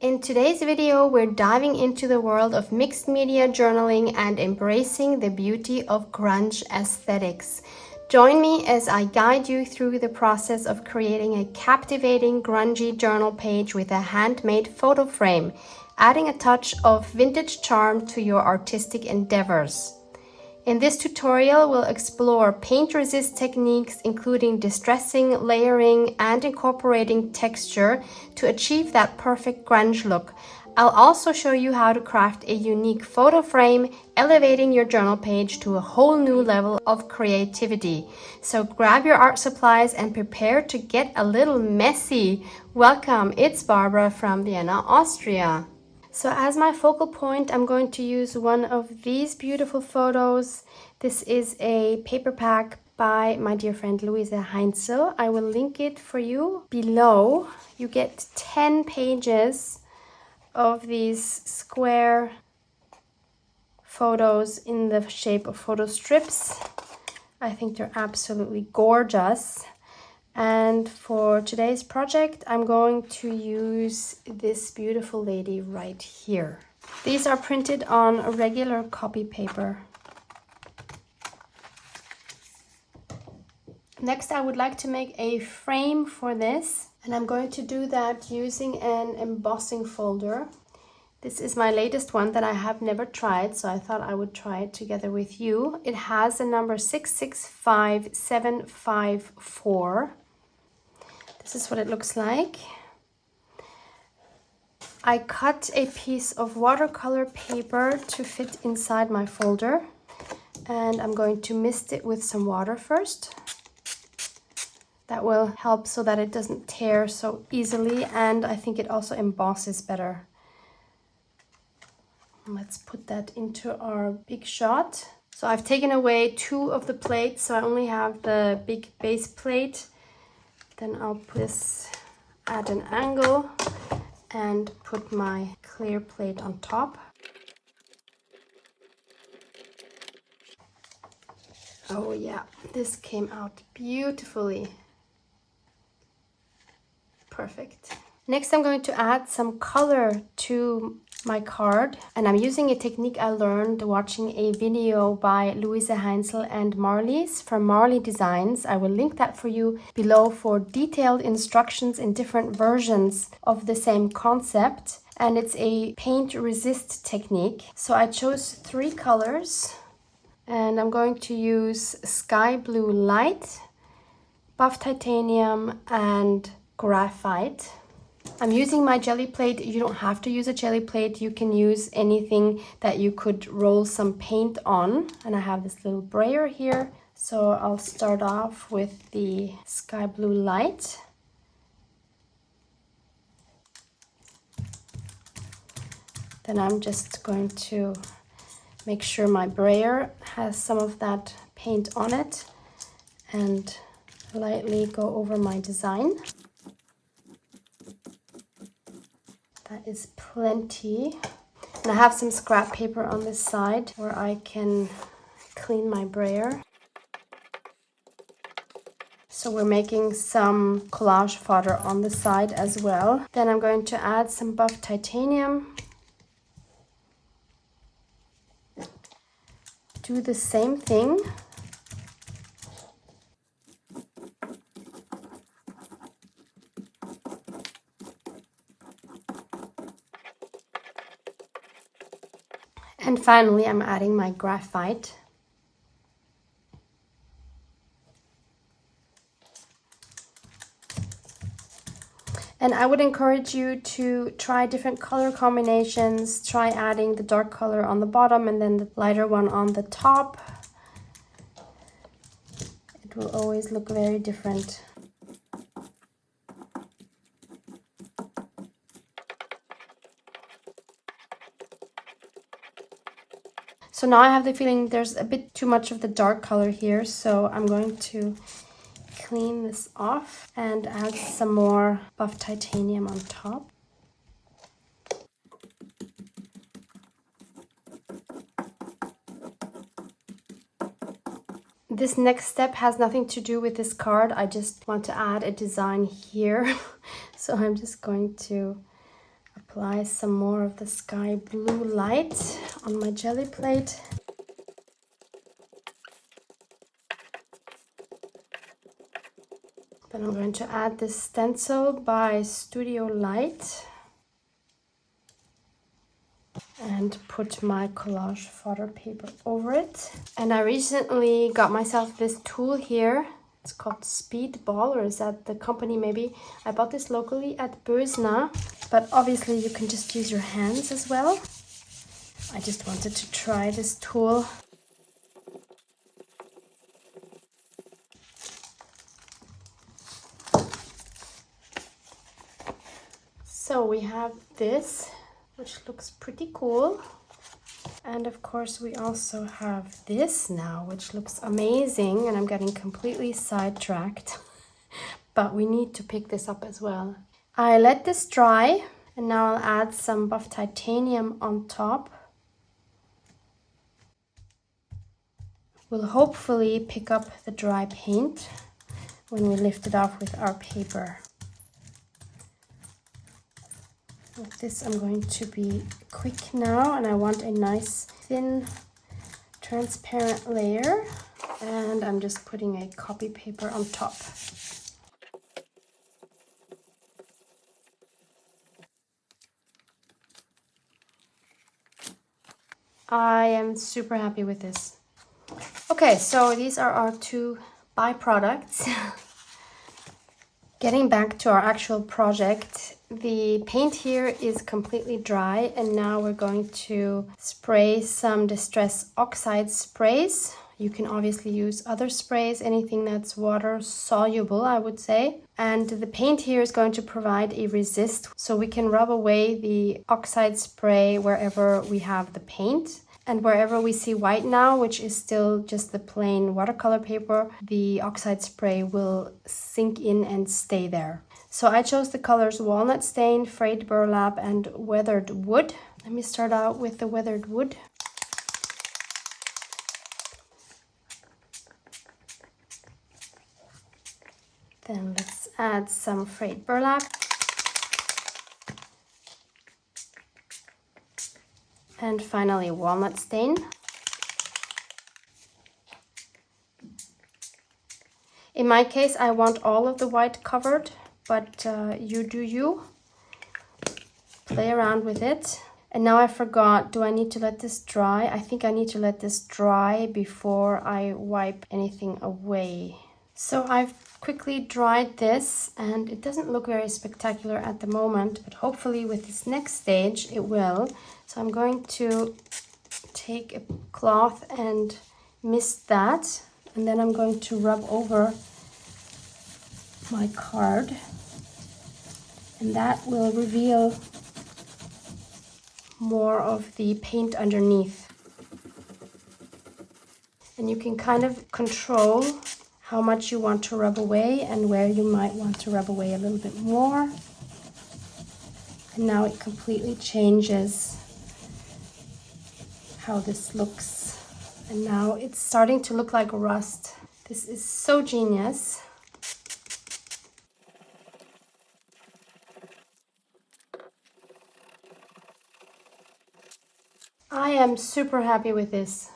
In today's video, we're diving into the world of mixed media journaling and embracing the beauty of grunge aesthetics. Join me as I guide you through the process of creating a captivating grungy journal page with a handmade photo frame, adding a touch of vintage charm to your artistic endeavors. In this tutorial, we'll explore paint-resist techniques, including distressing, layering, and incorporating texture to achieve that perfect grunge look. I'll also show you how to craft a unique photo frame, elevating your journal page to a whole new level of creativity. So grab your art supplies and prepare to get a little messy. Welcome, it's Barbara from Vienna, Austria. So as my focal point, I'm going to use one of these beautiful photos. This is a paper pack by my dear friend Louise Heinzel. I will link it for you below. You get 10 pages of these square photos in the shape of photo strips. I think they're absolutely gorgeous. And for today's project, I'm going to use this beautiful lady right here. These are printed on a regular copy paper. Next, I would like to make a frame for this, and I'm going to do that using an embossing folder. This is my latest one that I have never tried, so I thought I would try it together with you. It has a number 665754. This is what it looks like. I cut a piece of watercolor paper to fit inside my folder, and I'm going to mist it with some water first. That will help so that it doesn't tear so easily, and I think it also embosses better. Let's put that into our big shot. So I've taken away 2 of the plates, so I only have the big base plate. Then I'll put this at an angle and put my clear plate on top. Oh yeah, this came out beautifully. Perfect. Next, I'm going to add some color to my card, and I'm using a technique I learned watching a video by Louise Heinzel and Marlies from Marley Designs. I will link that for you below for detailed instructions in different versions of the same concept, and it's a paint resist technique. So I chose 3 colors, and I'm going to use sky blue light, buff titanium, and graphite. I'm using my jelly plate. You don't have to use a jelly plate. You can use anything that you could roll some paint on. And I have this little brayer here. So I'll start off with the sky blue light. Then I'm just going to make sure my brayer has some of that paint on it and lightly go over my design. That is plenty. And I have some scrap paper on this side where I can clean my brayer. So we're making some collage fodder on the side as well. Then I'm going to add some buff titanium. Do the same thing. And finally, I'm adding my graphite. And I would encourage you to try different color combinations. Try adding the dark color on the bottom and then the lighter one on the top. It will always look very different. So now I have the feeling there's a bit too much of the dark color here, so I'm going to clean this off and add some more buff titanium on top. This next step has nothing to do with this card. I just want to add a design here. So I'm just going to Apply some more of the sky blue light on my jelly plate. Then I'm going to add this stencil by Studio Light and put my collage fodder paper over it. And I recently got myself this tool here. It's called Speedball, or is that the company maybe? I bought this locally at Bösner, but obviously you can just use your hands as well. I just wanted to try this tool. So we have this, which looks pretty cool. And of course we also have this now, which looks amazing, and I'm getting completely sidetracked. But we need to pick this up as well. I let this dry, and now I'll add some buff titanium on top. We'll hopefully pick up the dry paint when we lift it off with our paper. With this I'm going to be quick now, and I want a nice thin transparent layer, and I'm just putting a copy paper on top. I am super happy with this. Okay, so these are our two byproducts. Getting back to our actual project, the paint here is completely dry, and now we're going to spray some Distress Oxide sprays. You can obviously use other sprays, anything that's water soluble, I would say. And the paint here is going to provide a resist, so we can rub away the oxide spray wherever we have the paint. And wherever we see white now, which is still just the plain watercolor paper, the oxide spray will sink in and stay there. So I chose the colors Walnut Stain, Frayed Burlap, and Weathered Wood. Let me start out with the Weathered Wood. Then let's add some Frayed Burlap. And finally, Walnut Stain. In my case, I want all of the white covered, but you do you. Play around with it. And now I forgot, do I need to let this dry? I think I need to let this dry before I wipe anything away. So I've quickly dried this, and it doesn't look very spectacular at the moment, but hopefully with this next stage it will. So I'm going to take a cloth and mist that, and then I'm going to rub over my card, and that will reveal more of the paint underneath. And you can kind of control how much you want to rub away and where you might want to rub away a little bit more. And now it completely changes how this looks. And now it's starting to look like rust. This is so genius. I am super happy with this.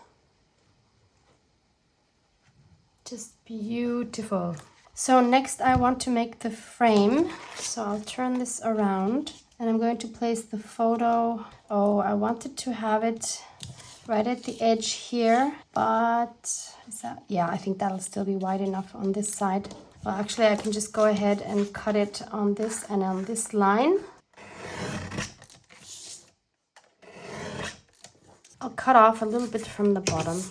Just beautiful. So next I want to make the frame. So I'll turn this around and I'm going to place the photo. Oh, I wanted to have it right at the edge here, but is that, yeah, I think that'll still be wide enough on this side. Well, actually I can just go ahead and cut it on this and on this line. I'll cut off a little bit from the bottom.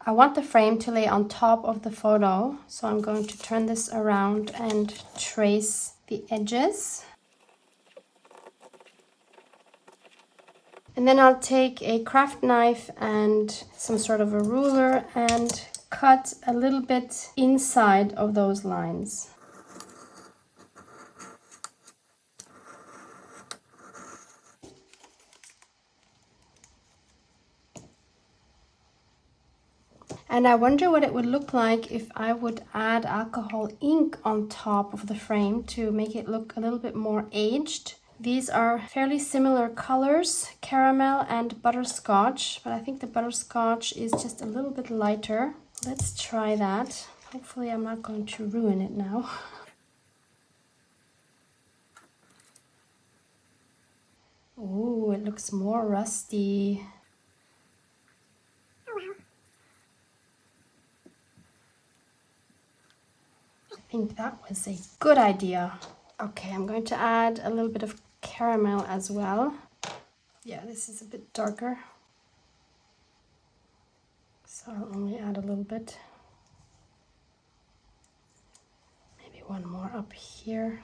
I want the frame to lay on top of the photo, so I'm going to turn this around and trace the edges. And then I'll take a craft knife and some sort of a ruler and cut a little bit inside of those lines. And I wonder what it would look like if I would add alcohol ink on top of the frame to make it look a little bit more aged. These are fairly similar colors, caramel and butterscotch, but I think the butterscotch is just a little bit lighter. Let's try that. Hopefully I'm not going to ruin it now. Ooh, it looks more rusty. I think that was a good idea. Okay, I'm going to add a little bit of caramel as well. Yeah, this is a bit darker, so I'll only add a little bit. Maybe one more up here.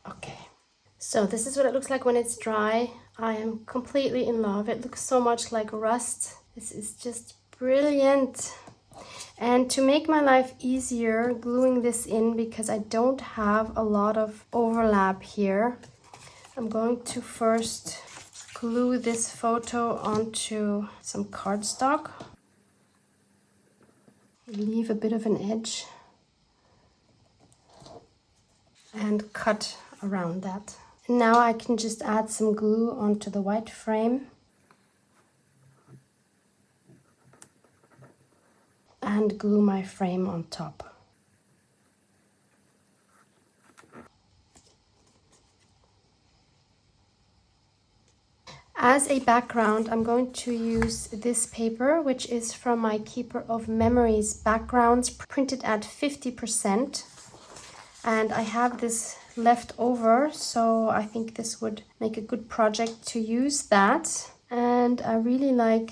Okay, so this is what it looks like when it's dry. I am completely in love. It looks so much like rust. This is just brilliant. And to make my life easier gluing this in, because I don't have a lot of overlap here, I'm going to first glue this photo onto some cardstock. Leave a bit of an edge and cut around that. And now I can just add some glue onto the white frame and glue my frame on top. As a background, I'm going to use this paper, which is from my Keeper of Memories backgrounds, printed at 50%. And I have this left over, so I think this would make a good project to use that. And I really like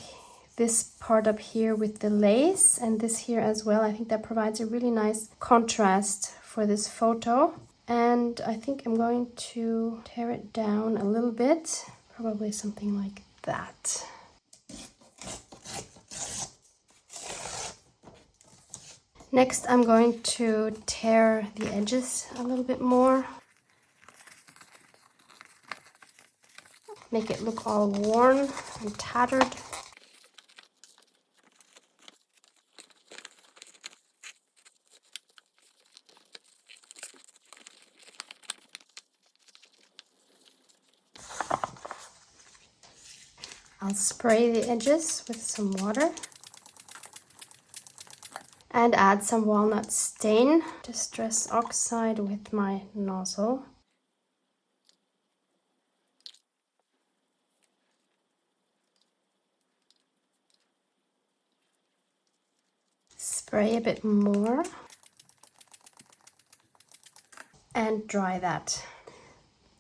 this part up here with the lace, and this here as well. I think that provides a really nice contrast for this photo. And I think I'm going to tear it down a little bit. Probably something like that. Next, I'm going to tear the edges a little bit more. Make it look all worn and tattered. I'll spray the edges with some water and add some walnut stain. Distress Oxide with my nozzle. Spray a bit more and dry that.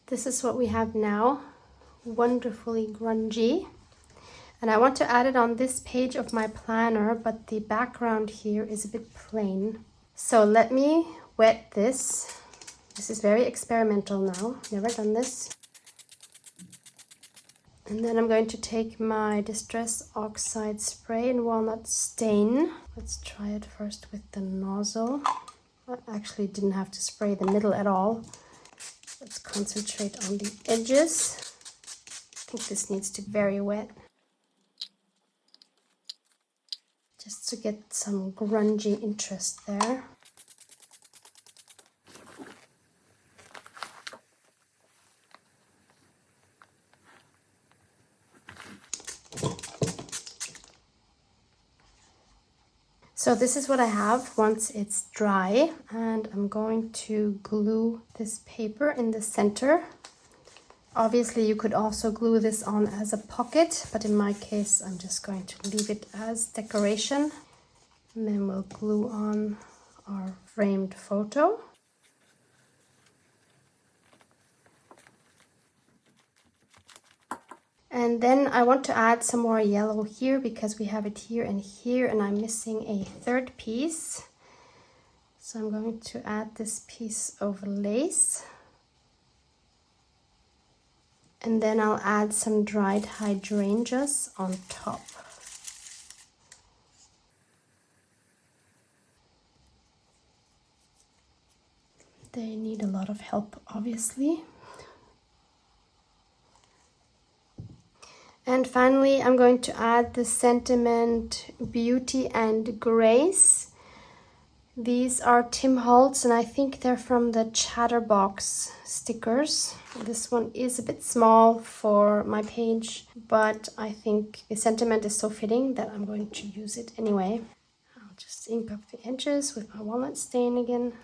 This is what we have now. Wonderfully grungy. And I want to add it on this page of my planner, but the background here is a bit plain. So let me wet this. This is very experimental now, never done this. And then I'm going to take my Distress Oxide spray and walnut stain. Let's try it first with the nozzle. I actually didn't have to spray the middle at all. Let's concentrate on the edges. I think this needs to be very wet, just to get some grungy interest there. So this is what I have once it's dry, and I'm going to glue this paper in the center. Obviously you could also glue this on as a pocket, but in my case I'm just going to leave it as decoration. And then we'll glue on our framed photo. And then I want to add some more yellow here because we have it here, and I'm missing a third piece. So I'm going to add this piece of lace. And then I'll add some dried hydrangeas on top. They need a lot of help, obviously. And finally, I'm going to add the sentiment Beauty and Grace. These are Tim Holtz, and I think they're from the Chatterbox stickers. This one is a bit small for my page, but I think the sentiment is so fitting that I'm going to use it anyway. I'll just ink up the edges with my walnut stain again.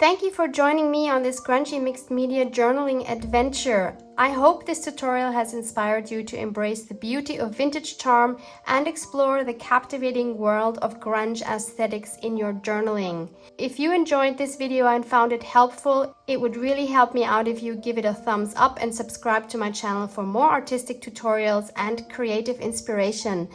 Thank you for joining me on this grungy mixed media journaling adventure. I hope this tutorial has inspired you to embrace the beauty of vintage charm and explore the captivating world of grunge aesthetics in your journaling. If you enjoyed this video and found it helpful, it would really help me out if you give it a thumbs up and subscribe to my channel for more artistic tutorials and creative inspiration.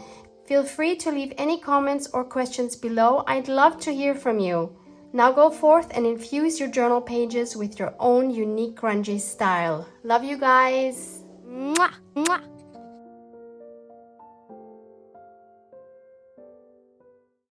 Feel free to leave any comments or questions below. I'd love to hear from you. Now go forth and infuse your journal pages with your own unique grungy style. Love you guys. Mwah, mwah.